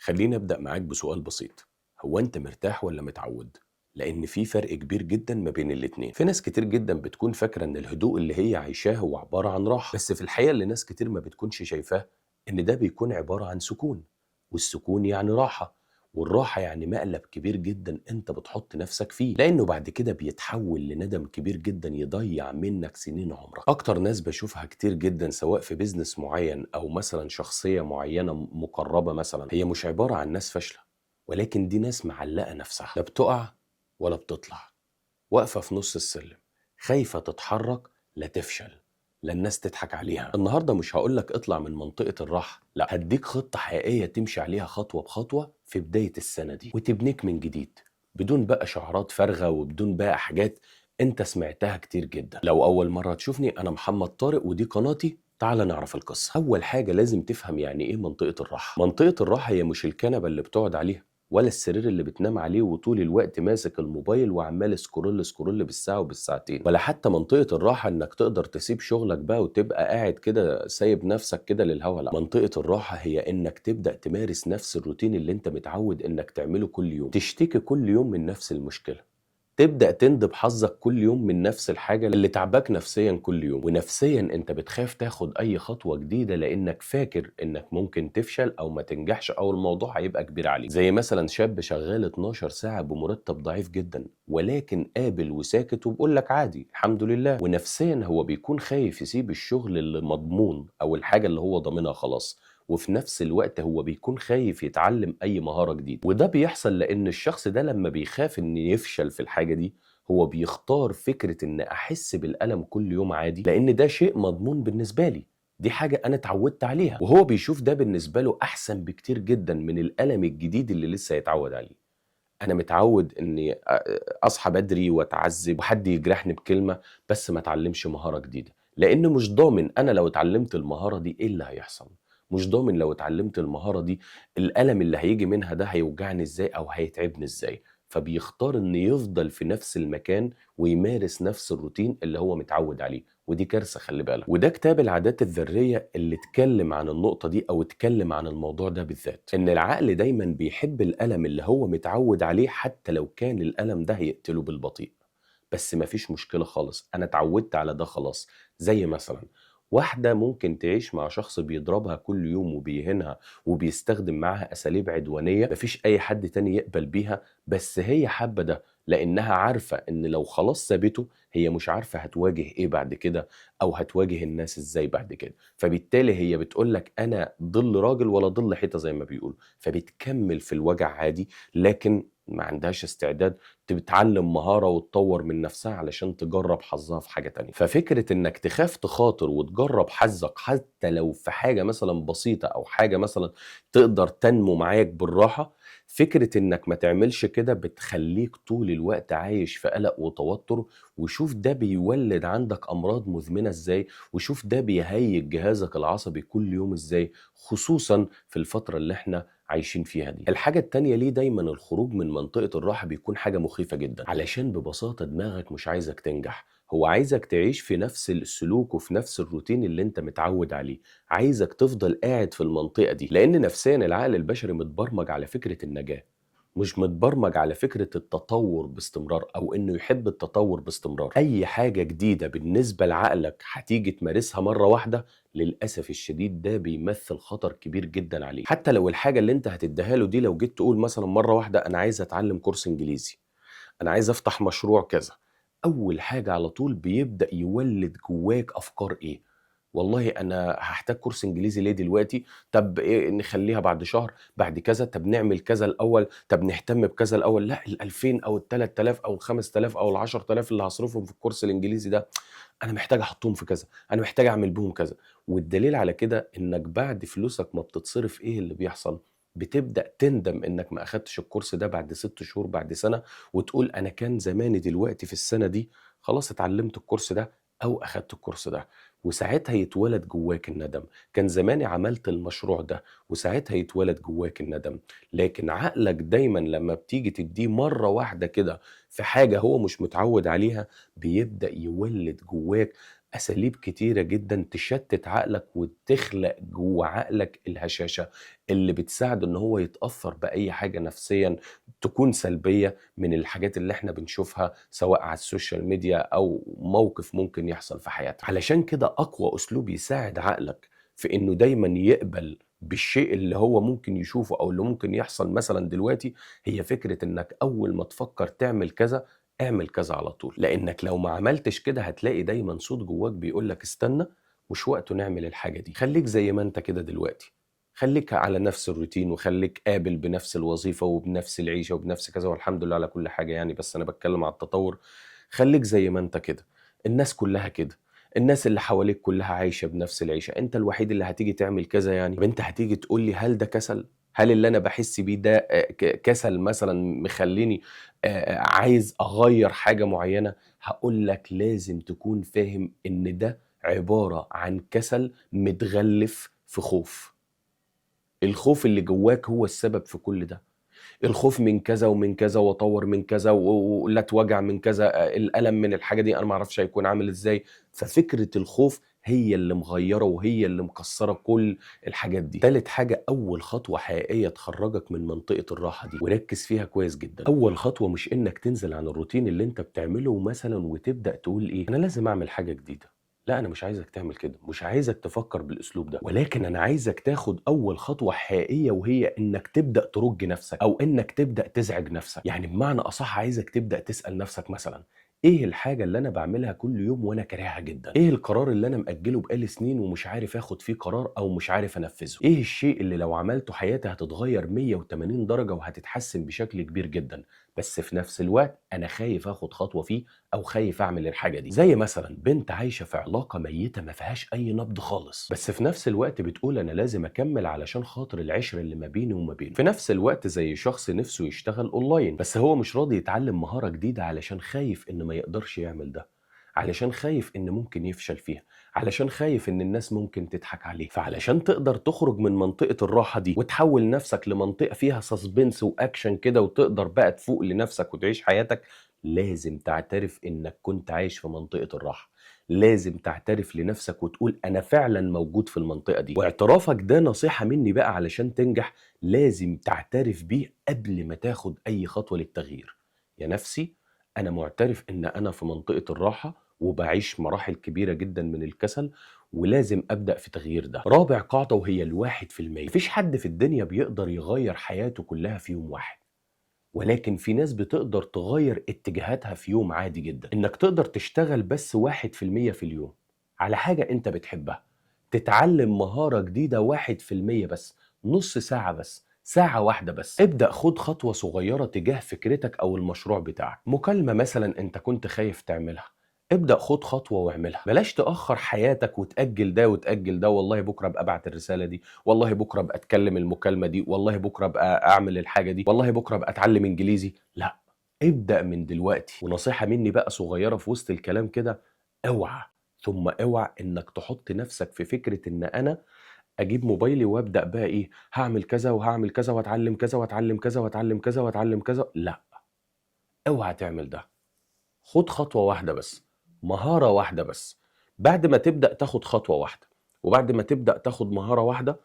خليني أبدأ معاك بسؤال بسيط. هو أنت مرتاح ولا متعود؟ لأن في فرق كبير جدا ما بين الاتنين. في ناس كتير جدا بتكون فاكرة إن الهدوء اللي هي عايشاه هو عبارة عن راحة، بس في الحقيقة اللي ناس كتير ما بتكونش شايفاه إن ده بيكون عبارة عن سكون، والسكون يعني راحة، والراحة يعني مقلب كبير جدا أنت بتحط نفسك فيه، لأنه بعد كده بيتحول لندم كبير جدا يضيع منك سنين عمرك. أكتر ناس بشوفها كتير جدا سواء في بيزنس معين أو مثلا شخصية معينة مقربة، مثلا هي مش عبارة عن ناس فاشلة، ولكن دي ناس معلقة نفسها، لا بتقع ولا بتطلع، واقفة في نص السلم، خايفة تتحرك لا تفشل، لا الناس تضحك عليها. النهاردة مش هقولك اطلع من منطقة الراحة، لا، هديك خطة حقيقية تمشي عليها خطوة بخطوة في بداية السنة دي وتبنيك من جديد، بدون بقى شعارات فارغة وبدون بقى حاجات انت سمعتها كتير جدا. لو أول مرة تشوفني، أنا محمد طارق ودي قناتي. تعال نعرف القصة. أول حاجة لازم تفهم يعني إيه منطقة الراحة. منطقة الراحة هي مش الكنبة اللي بتقعد عليها، ولا السرير اللي بتنام عليه وطول الوقت ماسك الموبايل وعمال سكرول سكرول بالساعة وبالساعتين، ولا حتى منطقة الراحة انك تقدر تسيب شغلك بقى وتبقى قاعد كده سايب نفسك كده للهوا. لا، منطقة الراحة هي انك تبدأ تمارس نفس الروتين اللي انت متعود انك تعمله كل يوم، تشتكي كل يوم من نفس المشكلة، تبدأ تندب حظك كل يوم من نفس الحاجة اللي تعباك نفسيا كل يوم. ونفسيا انت بتخاف تاخد اي خطوة جديدة لانك فاكر انك ممكن تفشل او ما تنجحش او الموضوع هيبقى كبير عليك. زي مثلا شاب شغال 12 ساعة بمرتب ضعيف جدا، ولكن قابل وساكت وبيقول لك عادي الحمد لله. ونفسيا هو بيكون خايف يسيب الشغل اللي مضمون او الحاجة اللي هو ضامنها خلاص، وفي نفس الوقت هو بيكون خايف يتعلم أي مهارة جديدة. وده بيحصل لأن الشخص ده لما بيخاف إن يفشل في الحاجة دي، هو بيختار فكرة إن أحس بالألم كل يوم عادي لأن ده شيء مضمون بالنسبة لي، دي حاجة أنا اتعودت عليها، وهو بيشوف ده بالنسبة له أحسن بكتير جدا من الألم الجديد اللي لسه يتعود عليه. أنا متعود إني أصحى بدري وأتعذب وحد يجرحني بكلمة بس ما أتعلمش مهارة جديدة، لأن مش ضامن أنا لو اتعلمت المهارة دي إيه اللي هيحصل، مش ضامن لو اتعلمت المهارة دي الألم اللي هيجي منها ده هيوجعني إزاي أو هيتعبني إزاي. فبيختار إنه يفضل في نفس المكان ويمارس نفس الروتين اللي هو متعود عليه، ودي كارثة خلي بالك. وده كتاب العادات الذرية اللي اتكلم عن النقطة دي أو اتكلم عن الموضوع ده بالذات، إن العقل دايما بيحب الألم اللي هو متعود عليه حتى لو كان الألم ده هيقتله بالبطيء. بس مفيش مشكلة خالص، أنا اتعودت على ده خلاص. زي مثلا واحدة ممكن تعيش مع شخص بيضربها كل يوم وبيهينها وبيستخدم معاها أساليب عدوانية مفيش أي حد تاني يقبل بيها، بس هي حابة ده لأنها عارفة إن لو خلاص سابته هي مش عارفة هتواجه إيه بعد كده أو هتواجه الناس إزاي بعد كده. فبالتالي هي بتقولك أنا ضل راجل ولا ضل حيطة زي ما بيقولوا، فبتكمل في الوجع عادي، لكن ما عندهاش استعداد بتتعلم مهارة وتطور من نفسها علشان تجرب حظها في حاجة تانية. ففكرة انك تخاف تخاطر وتجرب حظك حتى لو في حاجة مثلا بسيطة او حاجة مثلا تقدر تنمو معاك بالراحة، فكرة انك ما تعملش كده بتخليك طول الوقت عايش في قلق وتوتر. وشوف ده بيولد عندك امراض مزمنة ازاي، وشوف ده بيهيج جهازك العصبي كل يوم ازاي، خصوصا في الفترة اللي احنا عايشين فيها دي. الحاجة التانية ليه دايما الخروج من منطقة الراحة بيكون حاجة مخيفة جدا؟ علشان ببساطة دماغك مش عايزك تنجح، هو عايزك تعيش في نفس السلوك وفي نفس الروتين اللي انت متعود عليه، عايزك تفضل قاعد في المنطقة دي، لأن نفسيا العقل البشري متبرمج على فكرة النجاة، مش متبرمج على فكرة التطور باستمرار أو إنه يحب التطور باستمرار. أي حاجة جديدة بالنسبة لعقلك هتيجي تمارسها مرة واحدة، للأسف الشديد ده بيمثل خطر كبير جدا عليه. حتى لو الحاجة اللي انت هتديها له دي، لو جيت تقول مثلا مرة واحدة أنا عايز أتعلم كورس إنجليزي، أنا عايز أفتح مشروع كذا، أول حاجة على طول بيبدأ يولد جواك أفكار إيه؟ والله أنا هاحتاج كورس إنجليزي ليه دلوقتي؟ طب إيه نخلّيها بعد شهر، بعد كذا، طب نعمل كذا الأول، طب نهتم بكذا الأول، لأ ال2000 أو ال3000 أو ال5000 أو ال10000 اللي هاصرفهم في الكورس الإنجليزي ده، أنا محتاج أحطهم في كذا، أنا محتاج أعمل بيهم كذا. والدليل على كده إنك بعد فلوسك ما بتتصرف إيه اللي بيحصل؟ بتبدأ تندم إنك ما أخدتش الكورس ده بعد 6 شهور، بعد سنة، وتقول أنا كان زماني دلوقتي في السنة دي خلاص اتعلمت الكورس ده أو أخدت الكورس ده. وساعتها يتولد جواك الندم، كان زماني عملت المشروع ده، وساعتها يتولد جواك الندم. لكن عقلك دايما لما بتيجي تديه مرة واحدة كده في حاجة هو مش متعود عليها، بيبدأ يولد جواك أساليب كتيرة جدًا تشتت عقلك وتخلق جوّه عقلك الهشاشة اللي بتساعده إن هو يتأثّر بأي حاجة نفسيًا تكون سلبية من الحاجات اللي إحنا بنشوفها سواء على السوشيال ميديا أو موقف ممكن يحصل في حياتك. علشان كده أقوى أسلوب يساعد عقلك في إنه دايمًا يقبل بالشيء اللي هو ممكن يشوفه أو اللي ممكن يحصل مثلًا دلوقتي، هي فكرة إنك أول ما تفكّر تعمل كذا، اعمل كذا على طول. لإنك لو ما عملتش كده هتلاقي دايمًا صوت جواك بيقول لك استنى مش وقته نعمل الحاجة دي، خلّيك زي ما أنت كده دلوقتي، خلّيك على نفس الروتين وخلّيك قابل بنفس الوظيفة وبنفس العيشة وبنفس كذا والحمد لله على كل حاجة يعني، بس أنا باتكلم على التطوّر. خلّيك زي ما أنت كده، الناس كلّها كده، الناس اللي حواليك كلّها عايشة بنفس العيشة، أنت الوحيد اللي هتيجي تعمل كذا يعني؟ طب أنت هتيجي تقول لي هل ده كسل؟ هل اللي أنا باحس بيه ده كسل مثلًا مخلّيني عايز أغيّر حاجة معيّنة؟ هاقول لك لازم تكون فاهم إن ده عبارة عن كسل متغلِّف في خوف، الخوف اللي جواك هو السبب في كل ده. الخوف من كذا ومن كذا وأطوّر من كذا ولا اتوجع من كذا، الألم من الحاجة دي أنا ما أعرفش هيكون عامل إزاي، ففكرة الخوف هي اللي مغيّرة وهي اللي مكسّرة كل الحاجات دي. تالت حاجة، أول خطوة حقيقية تخرّجك من منطقة الراحة دي وركّز فيها كويس جدًا، أول خطوة مش إنّك تنزل عن الروتين اللي أنت بتعمله مثلًا وتبدأ تقول إيه، أنا لازم أعمل حاجة جديدة. لأ، أنا مش عايزك تعمل كده، مش عايزك تفكّر بالأسلوب ده، ولكن أنا عايزك تاخد أول خطوة حقيقية وهي إنّك تبدأ ترُج نَفْسك أو إنّك تبدأ تزعج نَفْسك، يعني بمعنى أصح عايزك تبدأ تسأل نَفْسك مثلًا إيه الحاجة اللي أنا باعملها كل يوم وأنا كارهها جدًا؟ إيه القرار اللي أنا مأجّله بقى لي سنين ومش عارف آخُد فيه قرار أو مش عارف أنفّذه؟ إيه الشيء اللي لو عملته حياتي هتتغيّر 180 درجة وهتتحسّن بشكل كبير جدًا، بس في نَفْس الوقت أنا خايف آخُد خطوة فيه أو خايف أعمل الحاجة دي؟ زي مثلًا بنت عايشة في علاقة ميتة ما فيهاش أي نبض خالص، بس في نفس الوقت بتقول أنا لازم أكمّل علشان خاطر العِشرة اللي ما بيني وما بينه، في نفس الوقت زي شخص نِفْسه يشتغل أونلاين، بس هو مش راضي يتعلّم مهارة جديدة علشان خايف إن ما يقدرش يعمل ده، علشان خايف إن ممكن يفشل فيها، علشان خايف إن الناس ممكن تضحك عليه، فعلشان تقدر تخرج من منطقة الراحة دي وتحوّل نفسك لمنطقة فيها suspense وأكشن كده وتقدر بقى تفوق لنفسك وتعيش حياتك، لازم تعترف إنك كنت عايش في منطقة الراحة، لازم تعترف لنفسك وتقول أنا فعلًا موجود في المنطقة دي، واعترافك ده نصيحة مني بقى علشان تنجح لازم تعترف بيه قبل ما تاخد أي خطوة للتغيير. يا نفسي أنا مُعترف إن أنا في منطقة الراحة وباعيش مراحل كبيرة جدًا من الكسل ولازم أبدأ في تغيير ده. رابع قاعدة وهي ال1%، ما فيش حد في الدنيا بيقدر يغيّر حياته كلها في يوم واحد. ولكن في ناس بتقدر تغيّر اتجاهاتها في يوم عادي جدًا، إنك تقدر تشتغل بس 1% في اليوم على حاجة أنت بتحبها، تتعلم مهارة جديدة 1% بس، نُص ساعة بس، ساعة واحدة بس، ابدأ خُد خطوة صغيرة تجاه فكرتك أو المشروع بتاعك، مكالمة مثلًا أنت كنت خايف تعملها، ابدأ خُد خطوة واعملها، بلاش تأخّر حياتك وتأجّل ده وتأجّل ده، والله بُكرة أبقى أبعت الرسالة دي، والله بُكرة أبقى أتكلم المكالمة دي، والله بُكرة أبقى أعمل الحاجة دي، والله بُكرة أبقى أتعلم إنجليزي، لأ، ابدأ من دلوقتي. ونصيحة مني بقى صغيرة في وسط الكلام كده، اوعى ثم اوعى إنك تحط نفسك في فكرة إن أنا أجيب موبايلي وأبدأ بقى إيه، هاعمل كذا وهاعمل كذا وأتعلم كذا وأتعلم كذا وأتعلم كذا وأتعلم كذا، لأ، اوعى تعمل ده. خُد خطوة واحدة بس، مهارة واحدة بس، بعد ما تبدأ تاخد خطوة واحدة، وبعد ما تبدأ تاخد مهارة واحدة،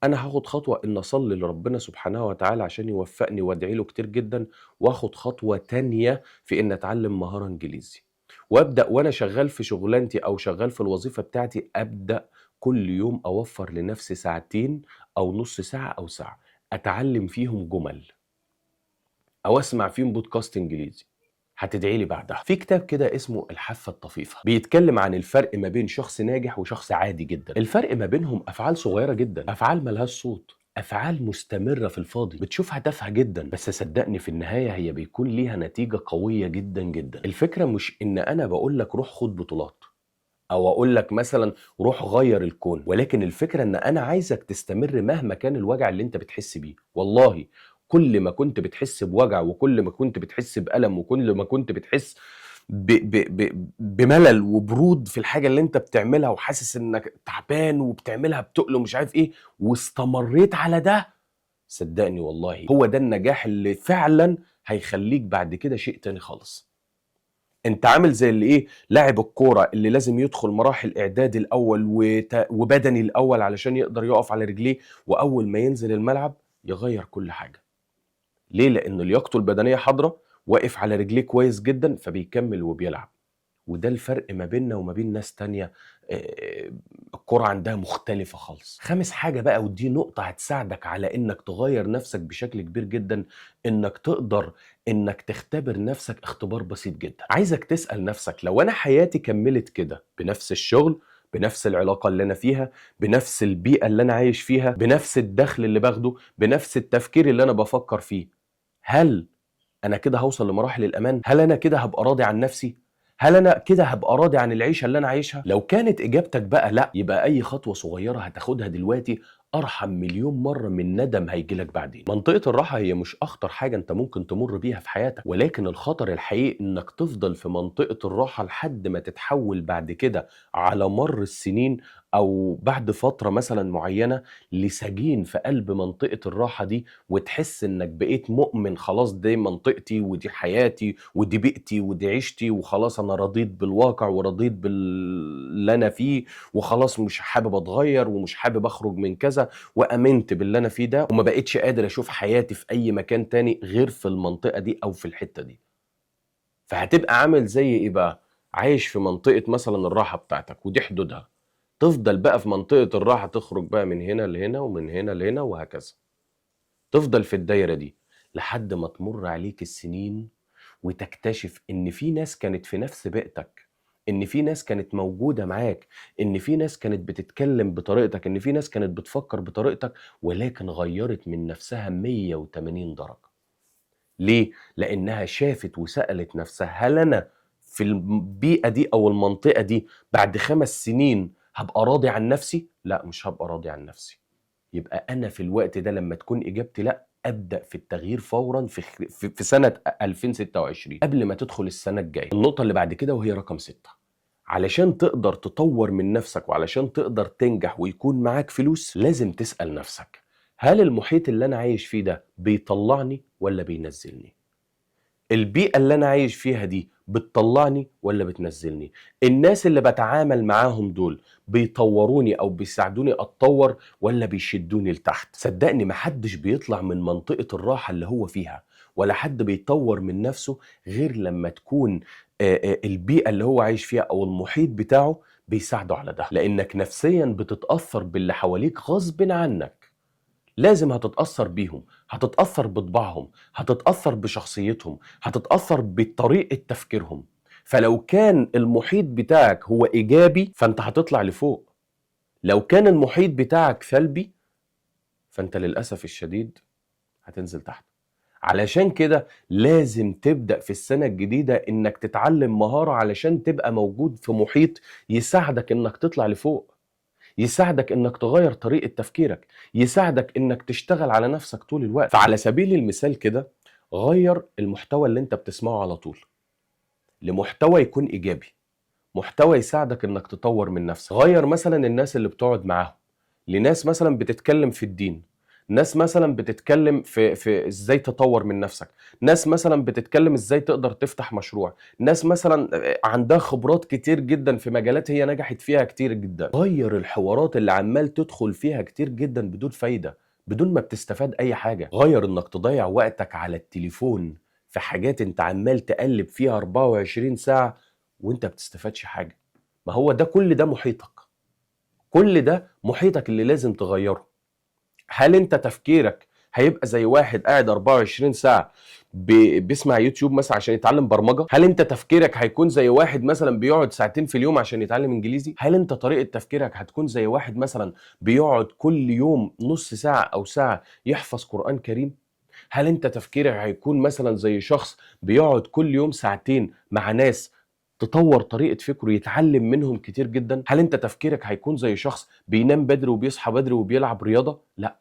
أنا هاخد خطوة إن أصلّي لربنا سبحانه وتعالى عشان يوفّقني وأدعي له كتير جدًا، وآخد خطوة تانية في إن أتعلّم مهارة إنجليزي، وأبدأ وأنا شغّال في شغلانتي أو شغّال في الوظيفة بتاعتي، أبدأ كل يوم أوفّر لنفسي ساعتين أو نُص ساعة أو ساعة، أتعلّم فيهم جُمل. أو أسمع فيهم بودكاست إنجليزي، هتدعي لي بعدها. في كتاب كده اسمه الحافة الطفيفة، بيتكلم عن الفرق ما بين شخص ناجح وشخص عادي جدًا. الفرق ما بينهم أفعال صغيرة جدًا، أفعال ما لهاش صوت، أفعال مستمرة في الفاضي، بتشوفها تافهة جدًا، بس صدّقني في النهاية هي بيكون ليها نتيجة قوية جدًا، جدًا. الفكرة مش إن أنا باقول لك روح خُد بطولات، أو أقول لك مثلًا روح غيّر الكون، ولكن الفكرة إن أنا عايزك تستمر مهما كان الوجع اللي أنت بتحس بيه، والله كل ما كنت بتحس بوجع وكل ما كنت بتحس بألم وكل ما كنت بتحس بملل وبرود في الحاجة اللي أنت بتعملها وحاسس إنك تعبان وبتعملها بتُقل ومش عارف إيه، واستمريت على ده، صدّقني والله هو ده النجاح اللي فعلًا هيخلّيك بعد كده شيء تاني خالص. انت عامل زي اللي ايه، لاعب الكوره اللي لازم يدخل مراحل اعداد الاول وبدني الاول علشان يقدر يقف على رجليه، واول ما ينزل الملعب يغير كل حاجه. ليه؟ لان لياقته البدنيه حاضره، واقف على رجليه كويس جدا، فبيكمل وبيلعب. وده الفرق ما بيننا وما بين ناس تانية الكرة عندها مختلفة خالص. خامس حاجة بقى، ودي نقطة هتساعدك على انك تغير نفسك بشكل كبير جدا، انك تقدر انك تختبر نفسك اختبار بسيط جدا. عايزك تسأل نفسك، لو انا حياتي كملت كده بنفس الشغل، بنفس العلاقة اللي انا فيها، بنفس البيئة اللي انا عايش فيها، بنفس الدخل اللي باخده، بنفس التفكير اللي انا بفكر فيه، هل انا كده هوصل لمراحل الامان؟ هل انا كده هبقى راضي عن نفسي؟ هل انا كده هبقى راضي عن العيشه اللي انا عايشها؟ لو كانت اجابتك بقى لا، يبقى اي خطوه صغيره هتاخدها دلوقتي ارحم مليون مره من ندم هيجيلك بعدين. منطقه الراحه هي مش اخطر حاجه انت ممكن تمر بيها في حياتك، ولكن الخطر الحقيقي انك تفضل في منطقه الراحه لحد ما تتحول بعد كده على مر السنين، او بعد فتره مثلا معينه، لسجين في قلب منطقه الراحه دي، وتحس انك بقيت مؤمن خلاص دي منطقتي ودي حياتي ودي بيئتي ودي عيشتي، وخلاص انا رضيت بالواقع ورضيت باللي انا فيه، وخلاص مش حابب اتغير ومش حابب اخرج من كذا، وامنت باللي انا فيه ده، وما بقيتش قادر اشوف حياتي في اي مكان تاني غير في المنطقة دي او في الحتة دي. فهتبقى عامل زي ايه بقى؟ عايش في منطقة مثلا الراحة بتاعتك ودي حدودها، تفضل بقى في منطقة الراحة تخرج بقى من هنا لهنا ومن هنا لهنا وهكذا، تفضل في الدايرة دي لحد ما تمر عليك السنين وتكتشف ان في ناس كانت في نفس بيئتك، ان في ناس كانت موجودة معاك، ان في ناس كانت بتتكلم بطريقتك، ان في ناس كانت بتفكر بطريقتك، ولكن غيرت من نفسها 180 درجة. ليه؟ لانها شافت وسألت نفسها، هل انا في البيئة دي او المنطقة دي بعد 5 سنين هبقى راضي عن نفسي؟ لا، مش هبقى راضي عن نفسي. يبقى أنا في الوقت ده لما تكون إجابتي لأ، أبدأ في التغيير فورا في سنة 2026 قبل ما تدخل السنة الجاية. النقطة اللي بعد كده وهي رقم 6، علشان تقدر تطور من نفسك وعلشان تقدر تنجح ويكون معاك فلوس، لازم تسأل نفسك، هل المحيط اللي أنا عايش فيه ده بيطلعني ولا بينزلني؟ البيئة اللي أنا عايش فيها دي بتطلعني ولا بتنزلني؟ الناس اللي بتعامل معاهم دول بيطوروني أو بيساعدوني أتطور ولا بيشدوني لتحت؟ صدقني محدش بيطلع من منطقة الراحة اللي هو فيها، ولا حد بيطور من نفسه غير لما تكون البيئة اللي هو عايش فيها أو المحيط بتاعه بيساعده على ده، لأنك نفسيا بتتأثر باللي حواليك غصب عنك. لازم هتتأثر بيهم، هتتأثر بطباعهم، هتتأثر بشخصيتهم، هتتأثر بطريقة تفكيرهم. فلو كان المحيط بتاعك هو إيجابي فأنت هتطلع لفوق، لو كان المحيط بتاعك سلبي فأنت للأسف الشديد هتنزل تحت. علشان كده لازم تبدأ في السنة الجديدة إنك تتعلم مهارة علشان تبقى موجود في محيط يساعدك إنك تطلع لفوق، يساعدك انك تغير طريقة تفكيرك، يساعدك انك تشتغل على نفسك طول الوقت. فعلى سبيل المثال كده، غير المحتوى اللي انت بتسمعه على طول لمحتوى يكون ايجابي، محتوى يساعدك انك تطور من نفسك. غير مثلا الناس اللي بتقعد معاهم لناس مثلا بتتكلم في الدين، ناس مثلا بتتكلم في ازاي تطور من نفسك، ناس مثلا بتتكلم ازاي تقدر تفتح مشروع، ناس مثلا عندها خبرات كتير جدا في مجالات هي نجحت فيها كتير جدا. غير الحوارات اللي عمال تدخل فيها كتير جدا بدون فايدة، بدون ما بتستفاد اي حاجة. غير انك تضيع وقتك على التليفون في حاجات انت عمال تقلب فيها 24 ساعة وانت بتستفادش حاجة. ما هو ده كل ده محيطك، كل ده محيطك اللي لازم تغيره. هل انت تفكيرك هيبقى زي واحد قاعد 24 ساعة بيسمع يوتيوب مثلا عشان يتعلم برمجة؟ هل انت تفكيرك هيكون زي واحد مثلا بيقعد ساعتين في اليوم عشان يتعلم انجليزي؟ هل انت طريقة تفكيرك هتكون زي واحد مثلا بيقعد كل يوم نص ساعة او ساعة يحفظ قرآن كريم؟ هل انت تفكيرك هيكون مثلا زي شخص بيقعد كل يوم ساعتين مع ناس تطور طريقة فكره يتعلم منهم كتير جدا؟ هل انت تفكيرك هيكون زي شخص بينام بدري وبيصحى بدري وبيلعب رياضة؟ لا.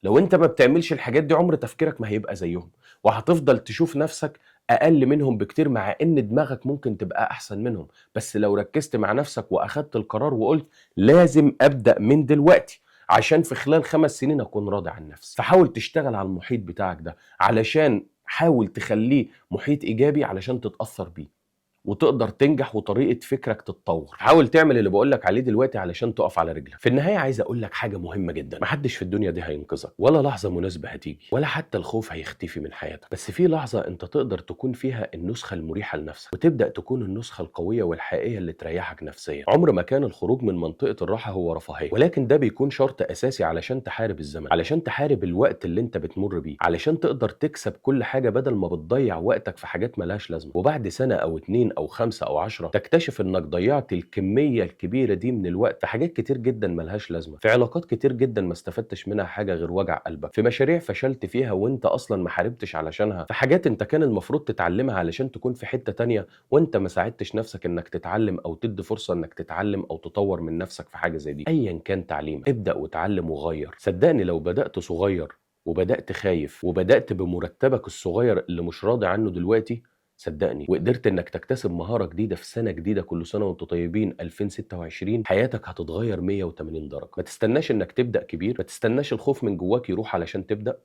لو انت ما بتعملش الحاجات دي عمر تفكيرك ما هيبقى زيهم، وهتفضل تشوف نفسك اقل منهم بكتير، مع ان دماغك ممكن تبقى احسن منهم. بس لو ركزت مع نفسك واخدت القرار وقلت لازم ابدأ من دلوقتي عشان في خلال 5 سنين اكون راضي عن نفسي، فحاول تشتغل على المحيط بتاعك ده، علشان حاول تخليه محيط ايجابي علشان تتأثر بيه. وتقدر تنجح وطريقة فكرك تتطور. حاول تعمل اللي بقولك عليه دلوقتي علشان تقف على رجلك. في النهاية عايز أقولك حاجة مهمة جدا، محدش في الدنيا دي هينقذك، ولا لحظة مناسبة هتيجي، ولا حتى الخوف هيختفي من حياتك. بس في لحظة أنت تقدر تكون فيها النسخة المريحة لنفسك، وتبدأ تكون النسخة القوية والحقيقية اللي تريحك نفسيا. عمر ما كان الخروج من منطقة الراحة هو رفاهية، ولكن ده بيكون شرط أساسي علشان تحارب الزمن، علشان تحارب الوقت اللي أنت بتمر بيه، علشان تقدر تكسب كل حاجة بدل ما بتضيع وقتك في حاجات ملهاش لازمة. وبعد سنة أو 2 أو 5 أو 10 تكتشف إنك ضيعت الكمية الكبيرة دي من الوقت في حاجات كتير جدا ملهاش لازمة، في علاقات كتير جدا ما استفدتش منها حاجة غير وجع قلبك، في مشاريع فشلت فيها وأنت أصلا ما حاربتش علشانها، في حاجات أنت كان المفروض تتعلمها علشان تكون في حتة تانية وأنت ما ساعدتش نفسك إنك تتعلم أو تدي فرصة إنك تتعلم أو تطور من نفسك في حاجة زي دي. أيا كان تعليمك ابدأ وتعلم وغير. صدقني لو بدأت صغير وبدأت خايف وبدأت بمرتبك الصغير اللي مش راضي عنه دلوقتي، صدقني وقدرت انك تكتسب مهارة جديدة في سنة جديدة، كل سنة وانتم طيبين 2026، حياتك هتتغير 180 درجة. ما تستناش انك تبدأ كبير، ما تستناش الخوف من جواك يروح علشان تبدأ،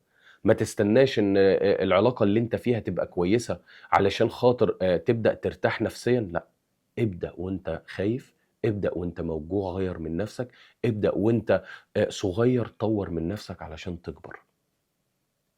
ما تستناش ان العلاقة اللي انت فيها تبقى كويسة علشان خاطر تبدأ ترتاح نفسيا. لا، ابدأ وانت خايف، ابدأ وانت موجوع، غير من نفسك، ابدأ وانت صغير، طور من نفسك علشان تكبر.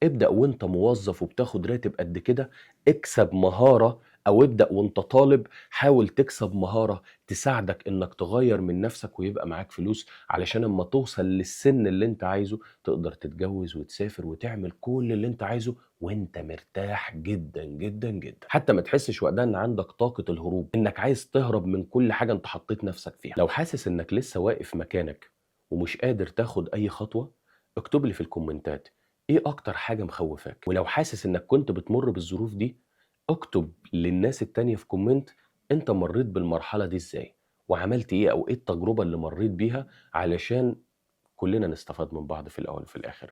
ابدأ وانت موظف وبتاخد راتب قد كده، اكسب مهارة، او ابدأ وانت طالب حاول تكسب مهارة تساعدك انك تغير من نفسك ويبقى معاك فلوس، علشان اما توصل للسن اللي انت عايزه تقدر تتجوز وتسافر وتعمل كل اللي انت عايزه وانت مرتاح جدا جدا جدا، حتى ما تحسش وقتها ان عندك طاقة الهروب، انك عايز تهرب من كل حاجة انت حطيت نفسك فيها. لو حاسس انك لسه واقف مكانك ومش قادر تاخد اي خطوة، اكتب لي في الكومنتات ايه اكتر حاجة مخوفاك. ولو حاسس انك كنت بتمر بالظروف دي، اكتب للناس التانية في كومنت انت مريت بالمرحلة دي ازاي وعملت ايه، او ايه التجربة اللي مريت بيها، علشان كلنا نستفاد من بعض في الاول وفي الاخر.